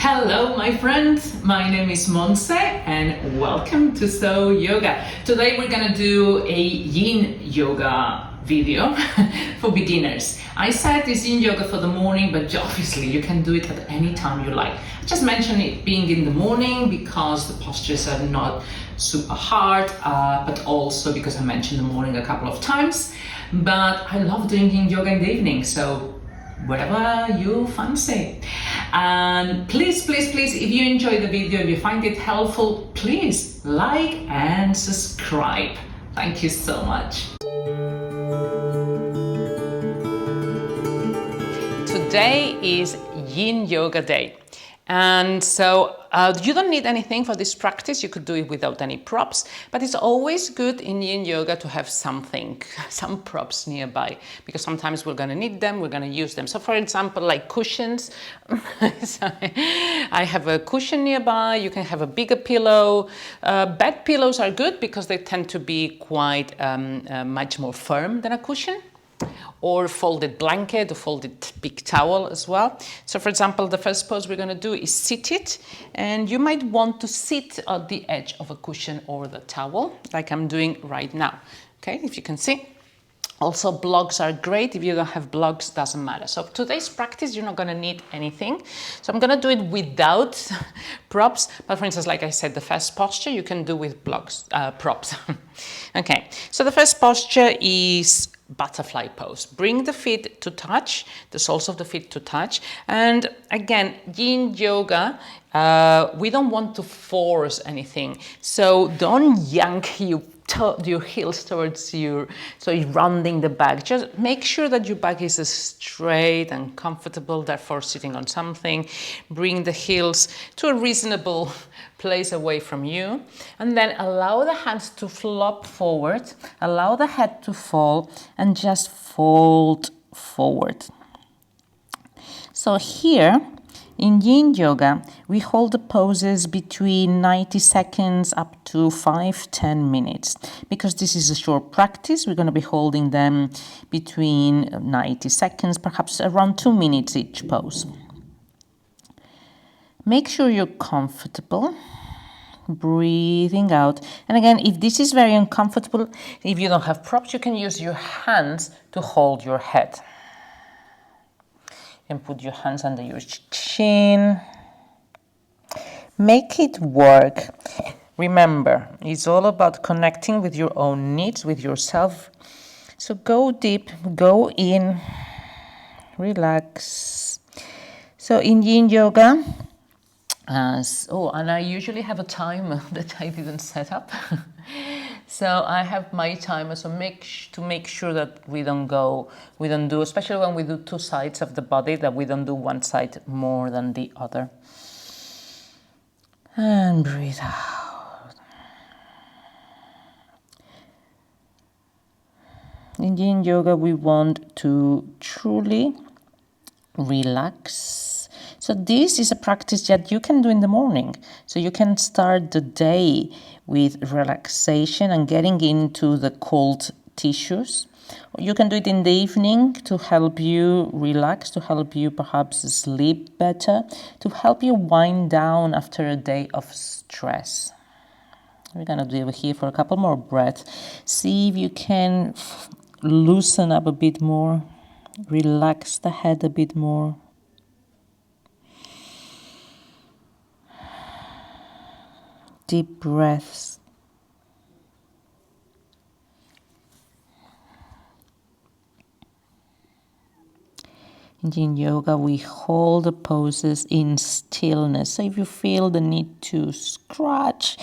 Hello my friends, my name is Montse and welcome to SOYOGA. Today we're gonna do a Yin Yoga video for beginners. I said this Yin Yoga for the morning, but obviously you can do it at any time you like. I just mentioned it being in the morning because the postures are not super hard, but also because I mentioned the morning a couple of times. But I love doing Yin Yoga in the evening, so whatever you fancy. And please, if you enjoy the video, if you find it helpful, please like and subscribe. Thank you so much. Today is Yin Yoga Day. And so you don't need anything for this practice. You could do it without any props, but it's always good in Yin Yoga to have something, some props nearby, because sometimes we're going to need them, we're going to use them. So for example, like cushions, so I have a cushion nearby. You can have a bigger pillow. Bed pillows are good because they tend to be quite much more firm than a cushion. Or folded blanket or folded big towel as well. So for example, the first pose we're going to do is seated, and you might want to sit at the edge of a cushion or the towel like I'm doing right now. Okay, if you can see. Also blocks are great. If you don't have blocks, doesn't matter. So today's practice, you're not going to need anything. So I'm going to do it without props. But for instance, like I said, the first posture you can do with blocks, props. Okay, so the first posture is butterfly pose. Bring the feet to touch, the soles of the feet to touch. And again, Yin Yoga, we don't want to force anything. So don't yank your heels towards you, so you're rounding the back. Just make sure that your back is straight and comfortable, therefore sitting on something. Bring the heels to a reasonable place away from you, and then allow the hands to flop forward, allow the head to fall, and just fold forward. So here in Yin Yoga, we hold the poses between 90 seconds up to 5-10 minutes. Because this is a short practice, we're going to be holding them between 90 seconds, perhaps around 2 minutes each pose. Make sure you're comfortable, breathing out. And again, if this is very uncomfortable, if you don't have props, you can use your hands to hold your head. You can put your hands under your chin. Make it work. Remember, it's all about connecting with your own needs, with yourself. So go deep, go in, relax. So in Yin Yoga, and I usually have a timer that I didn't set up. So I have my timer, so make sure that we don't do, especially when we do two sides of the body, that we don't do one side more than the other. And breathe out. In Yin Yoga, we want to truly relax. So this is a practice that you can do in the morning. So you can start the day with relaxation and getting into the cold tissues. You can do it in the evening to help you relax, to help you perhaps sleep better, to help you wind down after a day of stress. We're going to do it here for a couple more breaths. See if you can loosen up a bit more, relax the head a bit more. Deep breaths. In Yin Yoga, we hold the poses in stillness. So if you feel the need to scratch,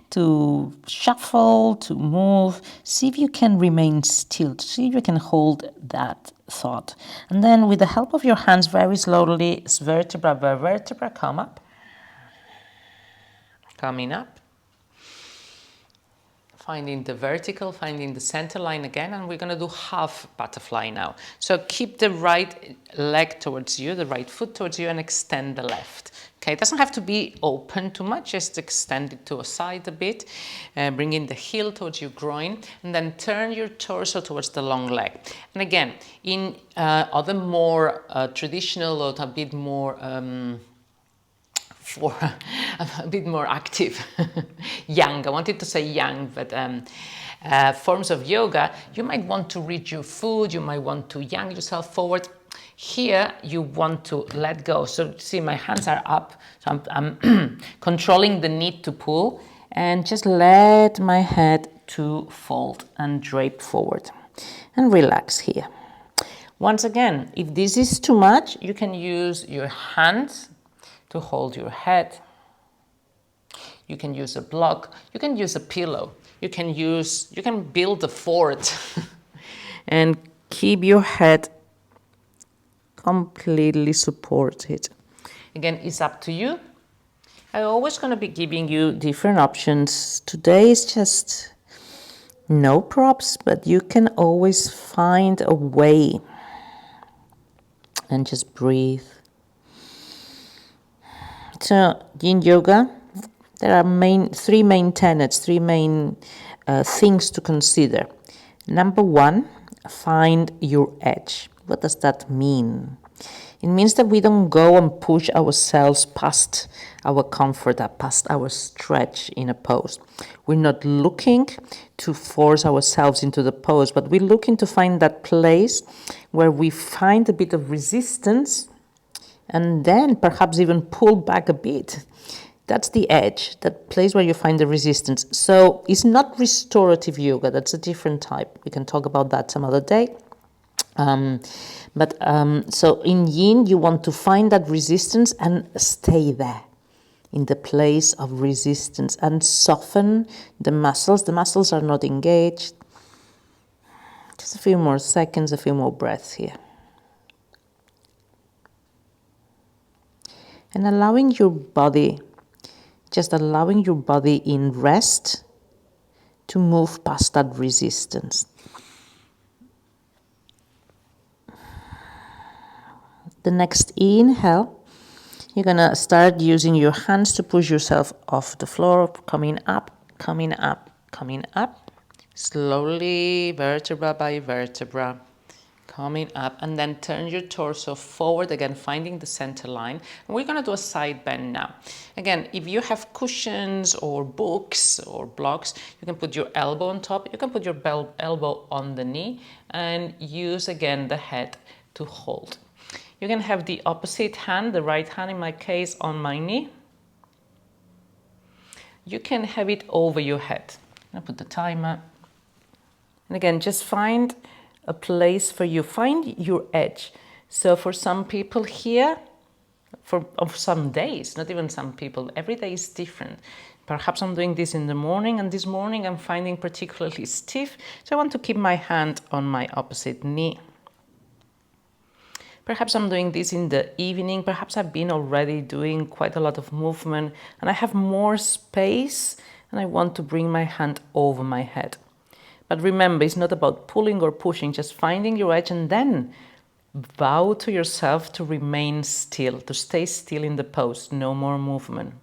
to shuffle, to move, see if you can remain still. See if you can hold that thought. And then with the help of your hands, very slowly, vertebra by vertebra, come up. Coming up, finding the vertical, finding the center line again, and we're going to do half butterfly now. So keep the right leg towards you, the right foot towards you, and extend the left. Okay, it doesn't have to be open too much, just extend it to a side a bit, bring in the heel towards your groin, and then turn your torso towards the long leg. And again, in other more traditional or a bit more for a bit more active. Yang, I wanted to say yang, but forms of yoga, you might want to reach your foot, you might want to yang yourself forward. Here, you want to let go. So see, my hands are up, so I'm controlling the need to pull, and just let my head to fold and drape forward. And relax here. Once again, if this is too much, you can use your hands to hold your head. You can use a block, you can use a pillow, you can build a fort and keep your head completely supported. Again, it's up to you. I'm always going to be giving you different options. Today is just no props, but you can always find a way. And just breathe. So, Yin Yoga, there are three main tenets, three main things to consider. Number one, find your edge. What does that mean? It means that we don't go and push ourselves past our comfort, past our stretch in a pose. We're not looking to force ourselves into the pose, but we're looking to find that place where we find a bit of resistance and then perhaps even pull back a bit. That's the edge, that place where you find the resistance. So it's not restorative yoga, that's a different type. We can talk about that some other day. So in Yin, you want to find that resistance and stay there in the place of resistance and soften the muscles. The muscles are not engaged. Just a few more seconds, a few more breaths here. And allowing your body in rest to move past that resistance. The next inhale, you're going to start using your hands to push yourself off the floor, coming up, coming up, coming up. Slowly, vertebra by vertebra, coming up, and then turn your torso forward again, finding the center line. And we're going to do a side bend now. Again, if you have cushions or books or blocks, you can put your elbow on top, you can put your elbow on the knee, and use again the head to hold. You can have the opposite hand, the right hand in my case, on my knee. You can have it over your head. I'll put the timer. And again, just find a place for you. Find your edge. So for some people here, for some days, not even some people, every day is different. Perhaps I'm doing this in the morning, and this morning I'm finding particularly stiff. So I want to keep my hand on my opposite knee. Perhaps I'm doing this in the evening, perhaps I've been already doing quite a lot of movement and I have more space and I want to bring my hand over my head. But remember, it's not about pulling or pushing, just finding your edge and then vow to yourself to remain still, to stay still in the pose, no more movement.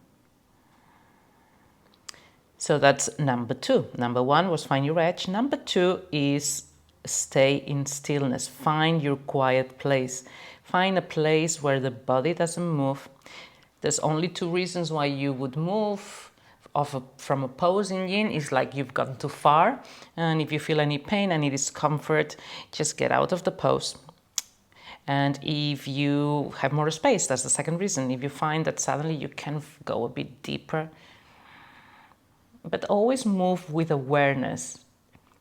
So that's number two. Number one was find your edge. Number two is stay in stillness. Find your quiet place. Find a place where the body doesn't move. There's only two reasons why you would move from a pose in Yin. Is like you've gone too far, and if you feel any pain, any discomfort, just get out of the pose. And if you have more space, that's the second reason. If you find that suddenly you can go a bit deeper, but always move with awareness,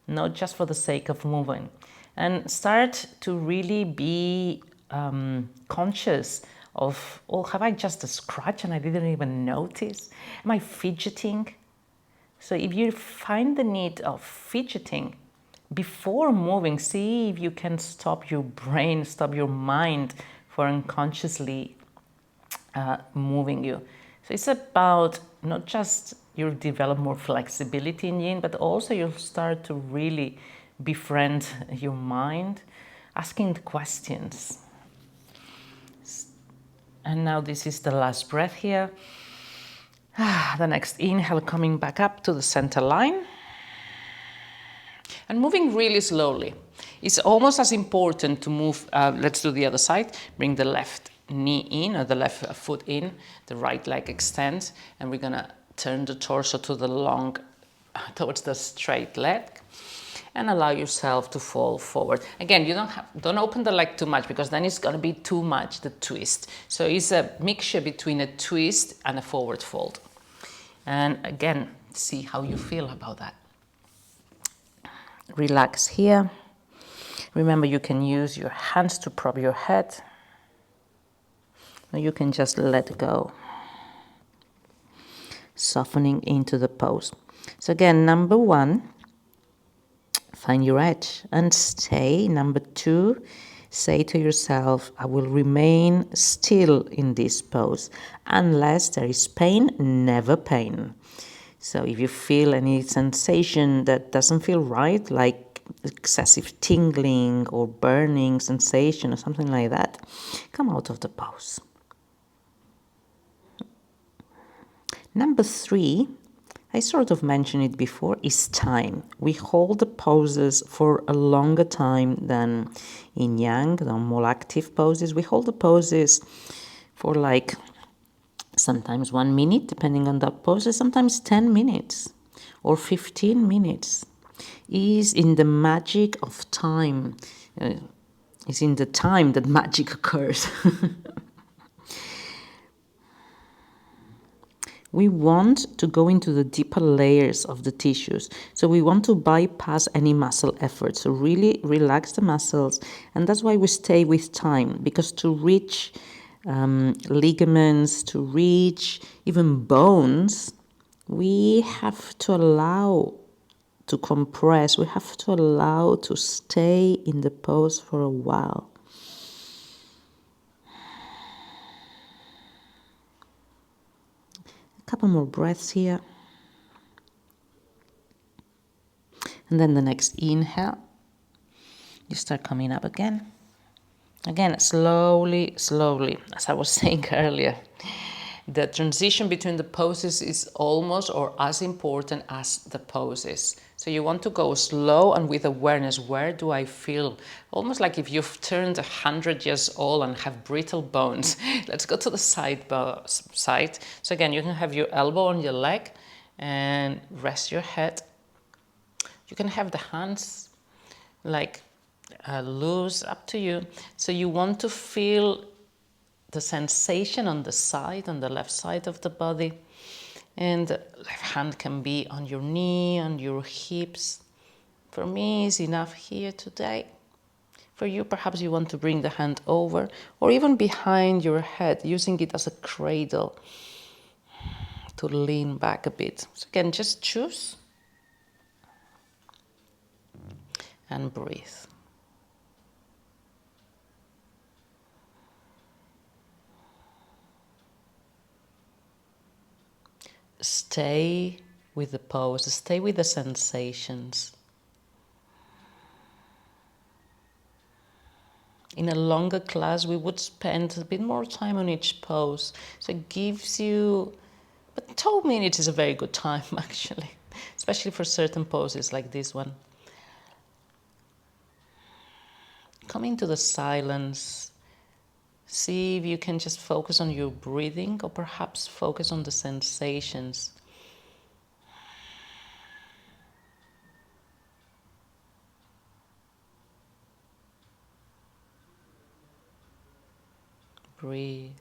not just for the sake of moving, and start to really be conscious of, oh, have I just a scratch and I didn't even notice? Am I fidgeting? So if you find the need of fidgeting before moving, see if you can stop your brain, stop your mind for unconsciously moving you. So it's about not just you'll develop more flexibility in Yin, but also you'll start to really befriend your mind, asking questions. And now this is the last breath here. The next inhale, coming back up to the center line. And moving really slowly. It's almost as important to move, let's do the other side, bring the left knee in, or the left foot in, the right leg extends, and we're gonna turn the torso to the long, towards the straight leg, and allow yourself to fall forward. Again, you don't open the leg too much, because then it's gonna be too much, the twist. So it's a mixture between a twist and a forward fold. And again, see how you feel about that. Relax here. Remember, you can use your hands to prop your head, or you can just let go, softening into the pose. So again, number 1, find your edge and stay. Number 2, say to yourself, I will remain still in this pose unless there is pain, never pain. So if you feel any sensation that doesn't feel right, like excessive tingling or burning sensation or something like that, come out of the pose. Number 3, I sort of mentioned it before, is time. We hold the poses for a longer time than in yang, the more active poses. We hold the poses for like sometimes 1 minute, depending on that pose, sometimes 10 minutes or 15 minutes. Is in the magic of time. Is in the time that magic occurs. We want to go into the deeper layers of the tissues. So we want to bypass any muscle effort. So really relax the muscles. And that's why we stay with time, because to reach ligaments, to reach even bones, we have to allow to compress. We have to allow to stay in the pose for a while. A couple more breaths here. And then the next inhale, you start coming up again. Again, slowly, slowly, as I was saying earlier. The transition between the poses is almost or as important as the poses. So you want to go slow and with awareness. Where do I feel? Almost like if you've turned 100 years old and have brittle bones. Let's go to the side. So again, you can have your elbow on your leg and rest your head. You can have the hands like loose, up to you. So you want to feel the sensation on the side, on the left side of the body. And the left hand can be on your knee, on your hips. For me, it's enough here today. For you, perhaps you want to bring the hand over or even behind your head, using it as a cradle to lean back a bit. So again, just choose and breathe. Stay with the pose, stay with the sensations. In a longer class, we would spend a bit more time on each pose. So it gives you, but 12 minutes is a very good time actually, especially for certain poses like this one. Come into the silence. See if you can just focus on your breathing or perhaps focus on the sensations. Breathe.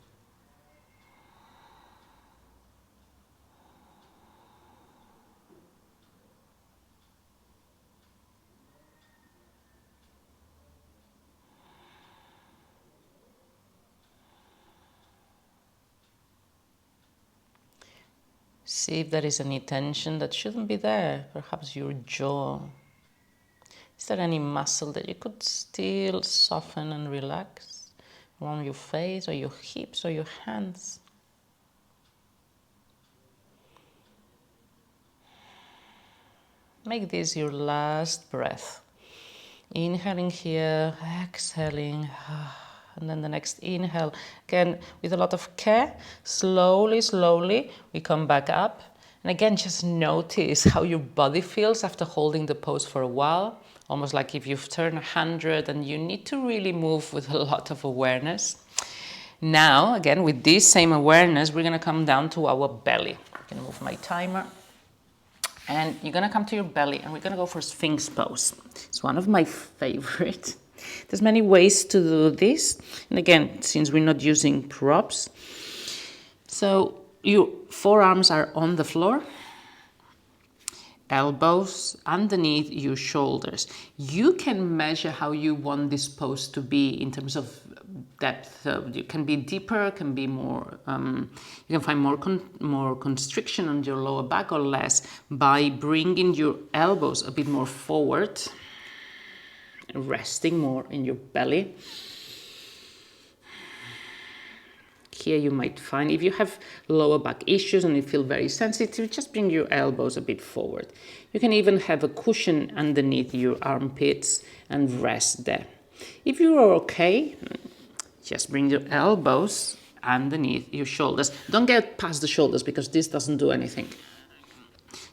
See if there is any tension that shouldn't be there, perhaps your jaw. Is there any muscle that you could still soften and relax around your face or your hips or your hands? Make this your last breath. Inhaling here, exhaling. And then the next inhale, again, with a lot of care, slowly, slowly, we come back up. And again, just notice how your body feels after holding the pose for a while, almost like if you've turned 100 and you need to really move with a lot of awareness. Now, again, with this same awareness, we're gonna come down to our belly. I'm gonna move my timer. And you're gonna come to your belly and we're gonna go for Sphinx pose. It's one of my favorite. There's many ways to do this. And again, since we're not using props, so your forearms are on the floor, elbows underneath your shoulders. You can measure how you want this pose to be in terms of depth. It can be deeper, can be more, you can find more constriction on your lower back or less by bringing your elbows a bit more forward, resting more in your belly. Here you might find, if you have lower back issues and you feel very sensitive, just bring your elbows a bit forward. You can even have a cushion underneath your armpits and rest there. If you are okay, just bring your elbows underneath your shoulders. Don't get past the shoulders because this doesn't do anything.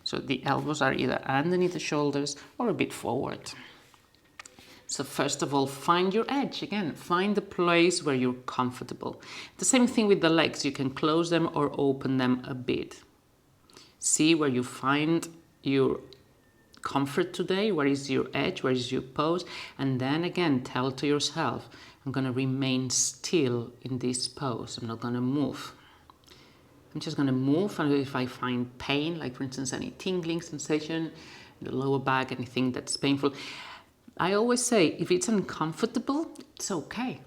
So the elbows are either underneath the shoulders or a bit forward. So first of all, find your edge. Again, find the place where you're comfortable. The same thing with the legs. You can close them or open them a bit. See where you find your comfort today. Where is your edge? Where is your pose? And then again, tell to yourself, I'm going to remain still in this pose. I'm not going to move. I'm just going to move. And if I find pain, like for instance, any tingling sensation in the lower back, anything that's painful, I always say, if it's uncomfortable, it's okay.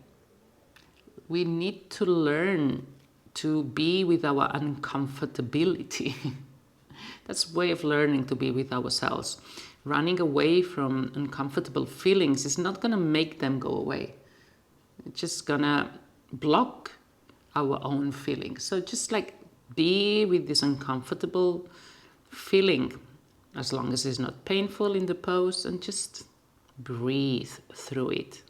We need to learn to be with our uncomfortability. That's a way of learning to be with ourselves. Running away from uncomfortable feelings is not going to make them go away. It's just going to block our own feelings. So just like be with this uncomfortable feeling, as long as it's not painful in the pose, and just breathe through it.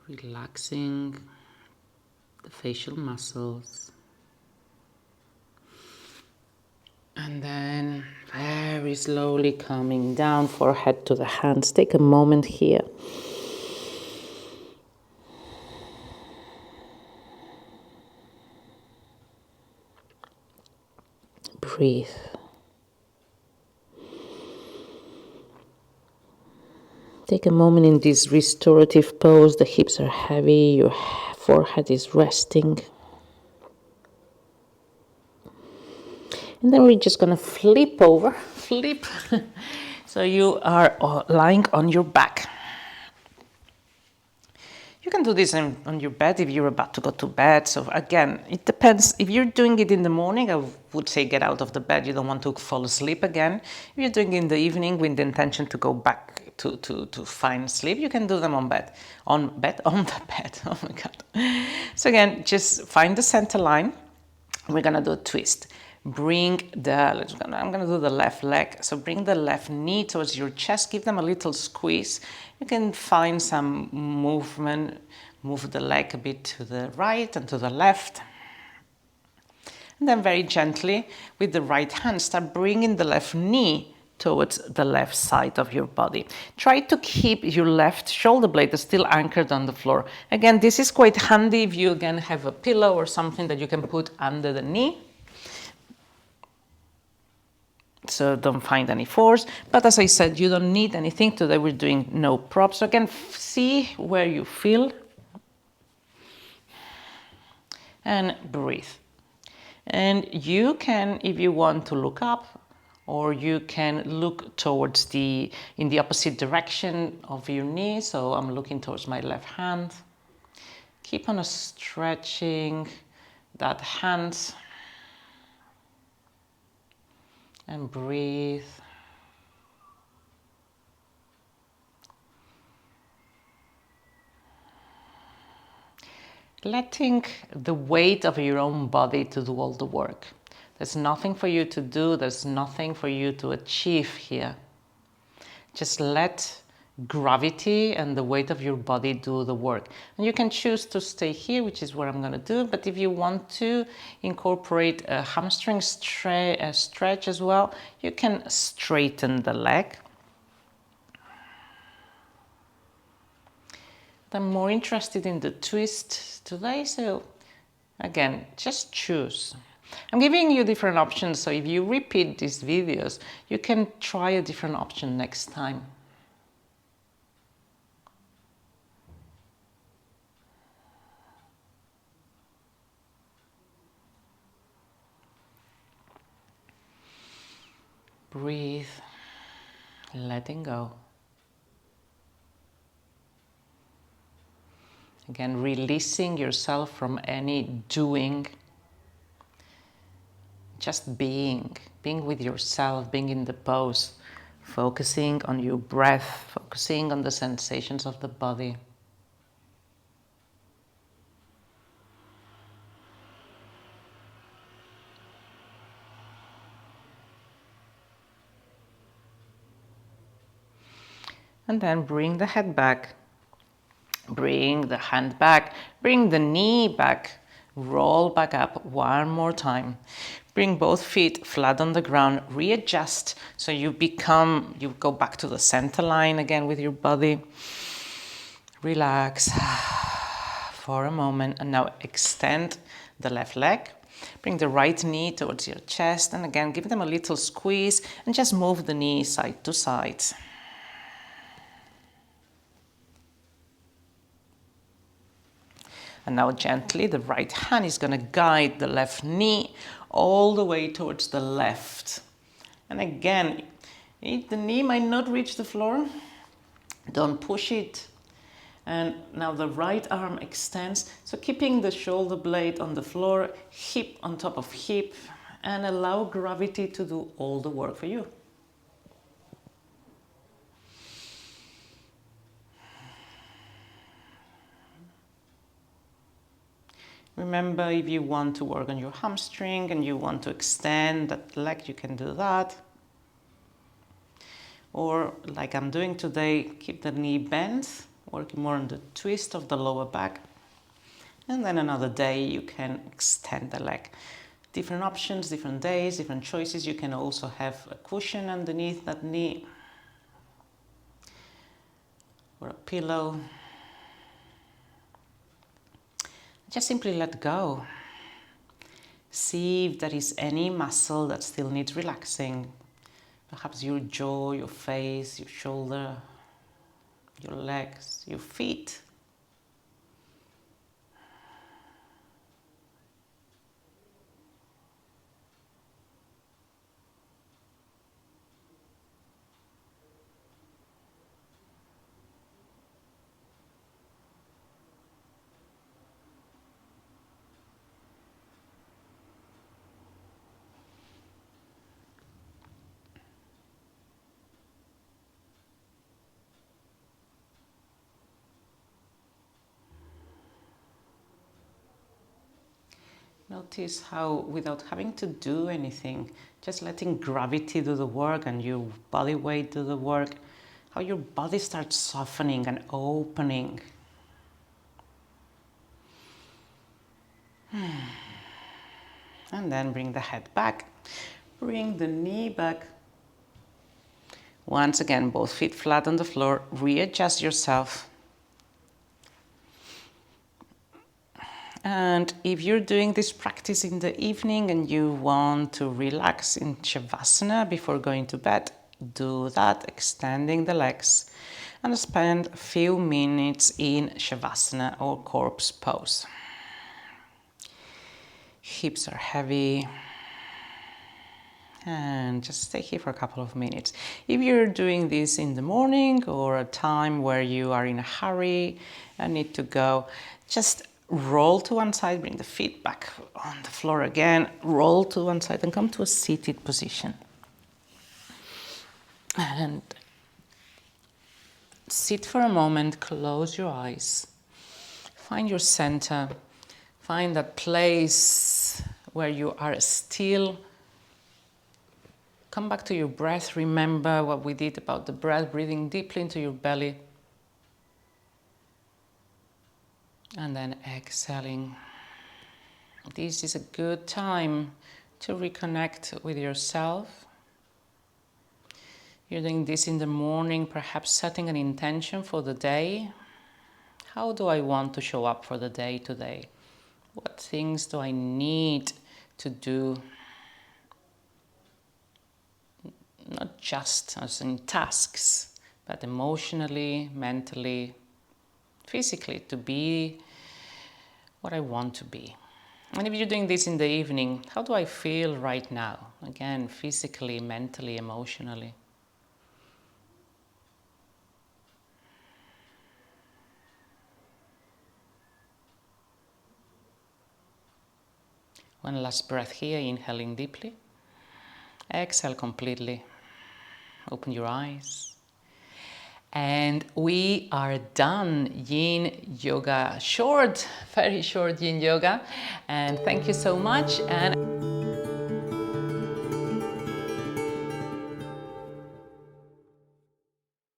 Relaxing the facial muscles. And then very slowly coming down, forehead to the hands. Take a moment here. Breathe. Take a moment in this restorative pose. The hips are heavy, your forehead is resting. And then we're just going to flip over, flip. So you are lying on your back. You can do this on your bed if you're about to go to bed. So again, it depends. If you're doing it in the morning, I would say get out of the bed. You don't want to fall asleep again. If you're doing it in the evening with the intention to go back to find sleep, you can do them on the bed. Oh my God. So again, just find the center line. We're gonna do a twist. I'm gonna do the left leg. So bring the left knee towards your chest, give them a little squeeze. You can find some movement, move the leg a bit to the right and to the left. And then very gently, with the right hand, start bringing the left knee towards the left side of your body. Try to keep your left shoulder blade still anchored on the floor. Again, this is quite handy if you again have a pillow or something that you can put under the knee. So don't find any force. But as I said, you don't need anything. Today we're doing no props. So again, see where you feel. And breathe. And you can, if you want to look up, or you can look towards in the opposite direction of your knee. So I'm looking towards my left hand. Keep on stretching that hand. And breathe. Letting the weight of your own body to do all the work. There's nothing for you to do. There's nothing for you to achieve here. Just let gravity and the weight of your body do the work. And you can choose to stay here, which is what I'm going to do. But if you want to incorporate a hamstring stretch as well, you can straighten the leg. I'm more interested in the twist today, so again, just choose. I'm giving you different options, so if you repeat these videos, you can try a different option next time. Breathe, letting go. Again, releasing yourself from any doing. Just being with yourself, being in the pose, focusing on your breath, focusing on the sensations of the body. And then bring the head back, bring the hand back, bring the knee back, roll back up one more time. Bring both feet flat on the ground, readjust so you go back to the center line again with your body. Relax for a moment, and now extend the left leg. Bring the right knee towards your chest, and again give them a little squeeze and just move the knee side to side. And now gently, the right hand is going to guide the left knee all the way towards the left. And again, if the knee might not reach the floor, don't push it. And now the right arm extends. So keeping the shoulder blade on the floor, hip on top of hip, and allow gravity to do all the work for you. Remember, if you want to work on your hamstring and you want to extend that leg, you can do that. Or like I'm doing today, keep the knee bent, working more on the twist of the lower back. And then another day you can extend the leg. Different options, different days, different choices. You can also have a cushion underneath that knee or a pillow. Just simply let go. See if there is any muscle that still needs relaxing. Perhaps your jaw, your face, your shoulder, your legs, your feet. Notice how, without having to do anything, just letting gravity do the work and your body weight do the work, how your body starts softening and opening. And then bring the head back, bring the knee back. Once again, both feet flat on the floor, readjust yourself. And if you're doing this practice in the evening and you want to relax in Shavasana before going to bed, do that, extending the legs, and spend a few minutes in Shavasana or corpse pose. Hips are heavy. And just stay here for a couple of minutes. If you're doing this in the morning or a time where you are in a hurry and need to go, just roll to one side, bring the feet back on the floor again, roll to one side and come to a seated position. And sit for a moment, close your eyes, find your center, find that place where you are still, come back to your breath. Remember what we did about the breath, breathing deeply into your belly. And then exhaling. This is a good time to reconnect with yourself. You're doing this in the morning, perhaps setting an intention for the day. How do I want to show up for the day today? What things do I need to do? Not just as in tasks, but emotionally, mentally, physically, to be what I want to be. And if you're doing this in the evening, how do I feel right now? Again, physically, mentally, emotionally. One last breath here, inhaling deeply. Exhale completely. Open your eyes. And we are done. Yin Yoga, short, very short Yin Yoga. And thank you so much. And